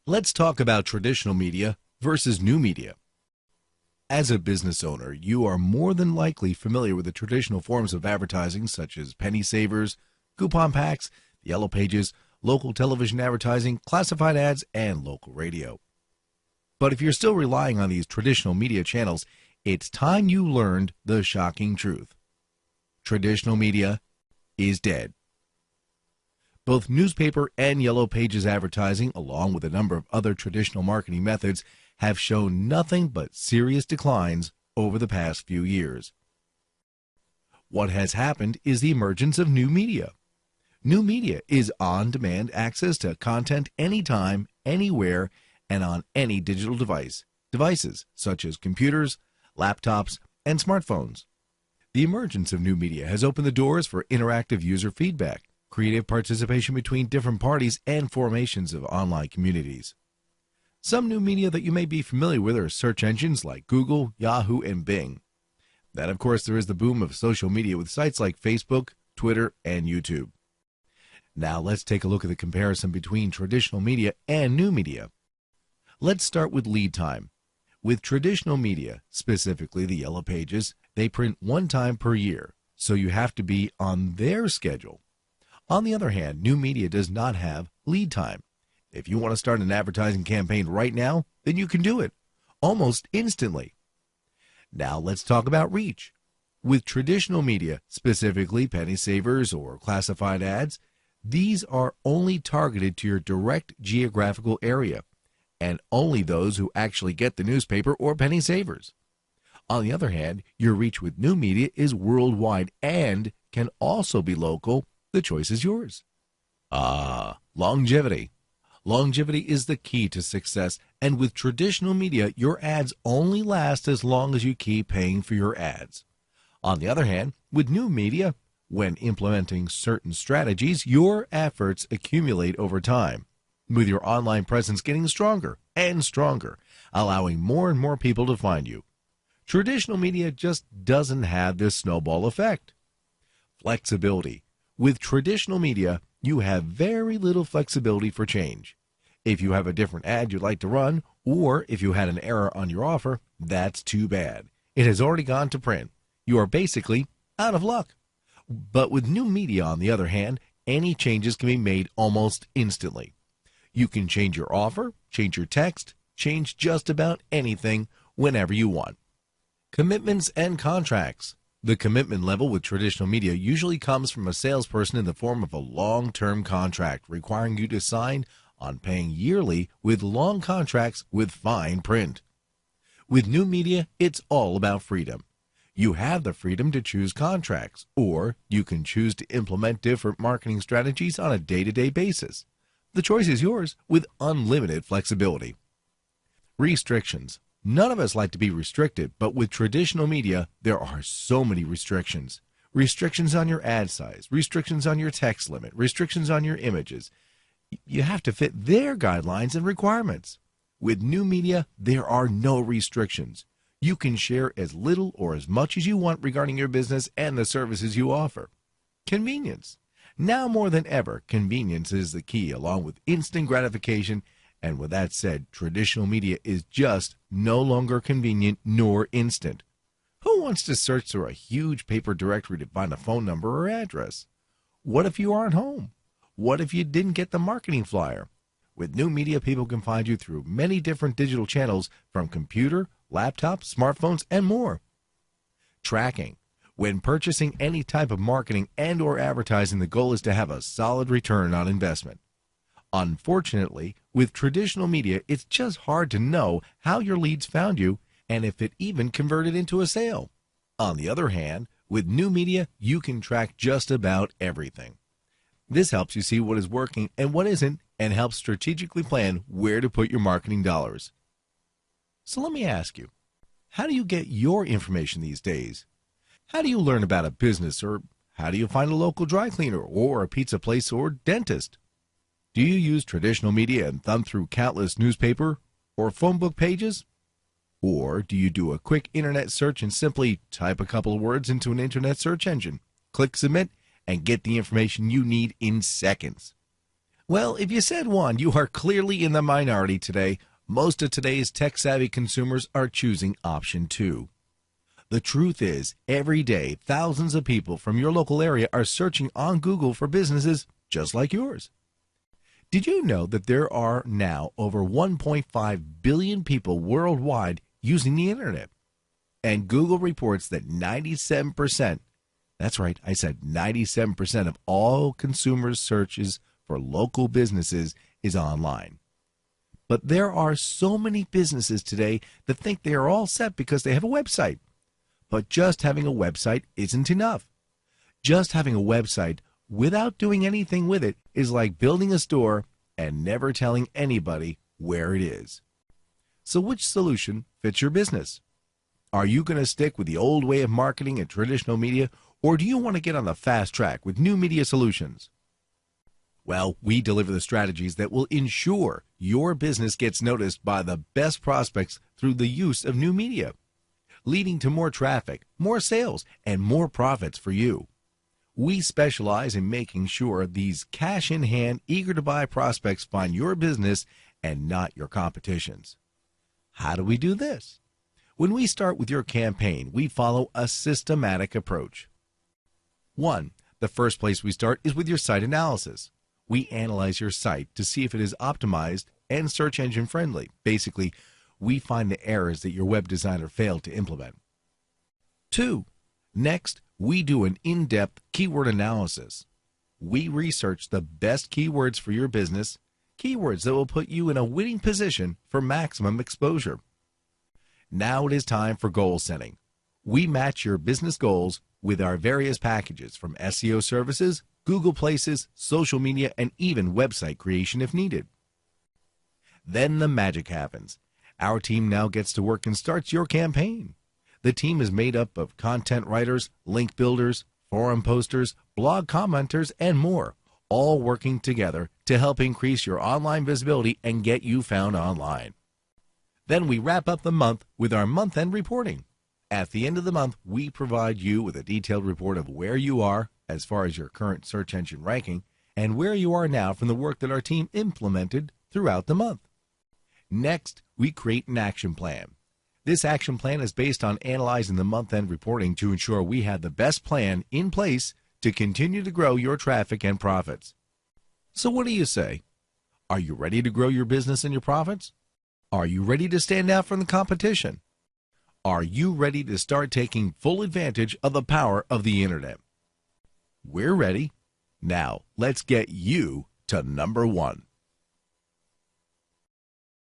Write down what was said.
Let's talk about traditional media versus new media. As a business owner, you are more than likely familiar with the traditional forms of advertising such as penny savers, coupon packs, the yellow pages, local television advertising, classified ads, and local radio. But if you're still relying on these traditional media channels, it's time you learned the shocking truth. Traditional media is dead. Both newspaper and yellow pages advertising, along with a number of other traditional marketing methods, have shown nothing but serious declines over the past few years. What has happened is the emergence of new media. New media is on-demand access to content anytime, anywhere, and on any digital devices such as computers, laptops, and smartphones. The emergence of new media has opened the doors for interactive user feedback, creative participation between different parties, and formations of online communities. Some new media that you may be familiar with are search engines like Google, Yahoo, and Bing. Then, of course, there is the boom of social media with sites like Facebook, Twitter, and YouTube. Now, let's take a look at the comparison between traditional media and new media. Let's start with lead time. With traditional media, specifically the yellow pages, they print one time per year, so you have to be on their schedule. On the other hand, new media does not have lead time. If you want to start an advertising campaign right now, then you can do it, almost instantly. Now let's talk about reach. With traditional media, specifically penny savers or classified ads, these are only targeted to your direct geographical area, and only those who actually get the newspaper or penny savers. On the other hand, your reach with new media is worldwide and can also be local. The choice is yours. Longevity. Longevity is the key to success, and with traditional media, your ads only last as long as you keep paying for your ads. On the other hand, with new media, when implementing certain strategies, your efforts accumulate over time, with your online presence getting stronger and stronger, allowing more and more people to find you. Traditional media just doesn't have this snowball effect. Flexibility. With traditional media, you have very little flexibility for change. If you have a different ad you'd like to run, or if you had an error on your offer, that's too bad. It has already gone to print. You are basically out of luck. But with new media, on the other hand, any changes can be made almost instantly. You can change your offer, change your text, change just about anything whenever you want. Commitments and contracts. The commitment level with traditional media usually comes from a salesperson in the form of a long-term contract requiring you to sign on paying yearly with long contracts with fine print. With new media, it's all about freedom. You have the freedom to choose contracts, or you can choose to implement different marketing strategies on a day-to-day basis. The choice is yours with unlimited flexibility. Restrictions. None of us like to be restricted, but with traditional media, there are so many restrictions. Restrictions on your ad size, restrictions on your text limit, restrictions on your images. You have to fit their guidelines and requirements. With new media, there are no restrictions. You can share as little or as much as you want regarding your business and the services you offer. Convenience. Now more than ever, convenience is the key, along with instant gratification. And with that said, traditional media is just no longer convenient nor instant. Who wants to search through a huge paper directory to find a phone number or address? What if you aren't home? What if you didn't get the marketing flyer? With new media, people can find you through many different digital channels from computer, laptop, smartphones, and more. Tracking. When purchasing any type of marketing and or advertising, the goal is to have a solid return on investment. Unfortunately, with traditional media, it's just hard to know how your leads found you and if it even converted into a sale. On the other hand, with new media, you can track just about everything. This helps you see what is working and what isn't, and helps strategically plan where to put your marketing dollars. So let me ask you, how do you get your information these days? How do you learn about a business, or how do you find a local dry cleaner or a pizza place or dentist? Do you use traditional media and thumb through countless newspaper or phone book pages? Or do you do a quick internet search and simply type a couple of words into an internet search engine, click submit, and get the information you need in seconds? Well, if you said one, you are clearly in the minority today. Most of today's tech-savvy consumers are choosing option 2. The truth is, every day, thousands of people from your local area are searching on Google for businesses just like yours. Did you know that there are now over 1.5 billion people worldwide using the internet? And Google reports that 97%, that's right, I said 97% of all consumers' searches for local businesses is online. But there are so many businesses today that think they are all set because they have a website. But just having a website isn't enough. Just having a website without doing anything with it is like building a store and never telling anybody where it is. So which solution fits your business? Are you going to stick with the old way of marketing and traditional media, or do you want to get on the fast track with new media solutions? Well, we deliver the strategies that will ensure your business gets noticed by the best prospects through the use of new media, leading to more traffic, more sales, and more profits for you. We specialize in making sure these cash-in-hand, eager-to-buy prospects find your business and not your competition's. How do we do this? When we start with your campaign, we follow a systematic approach. 1. The first place we start is with your site analysis. We analyze your site to see if it is optimized and search engine friendly. Basically, we find the errors that your web designer failed to implement. 2. Next, we do an in-depth keyword analysis. We research the best keywords for your business, keywords that will put you in a winning position for maximum exposure. Now it is time for goal setting. We match your business goals with our various packages from SEO services, Google Places, social media, and even website creation if needed. Then the magic happens. Our team now gets to work and starts your campaign. The team is made up of content writers, link builders, forum posters, blog commenters, and more, all working together to help increase your online visibility and get you found online. Then we wrap up the month with our month-end reporting. At the end of the month, we provide you with a detailed report of where you are as far as your current search engine ranking and where you are now from the work that our team implemented throughout the month. Next, we create an action plan. This action plan is based on analyzing the month-end reporting to ensure we have the best plan in place to continue to grow your traffic and profits. So what do you say? Are you ready to grow your business and your profits? Are you ready to stand out from the competition? Are you ready to start taking full advantage of the power of the internet? We're ready. Now, let's get you to number 1.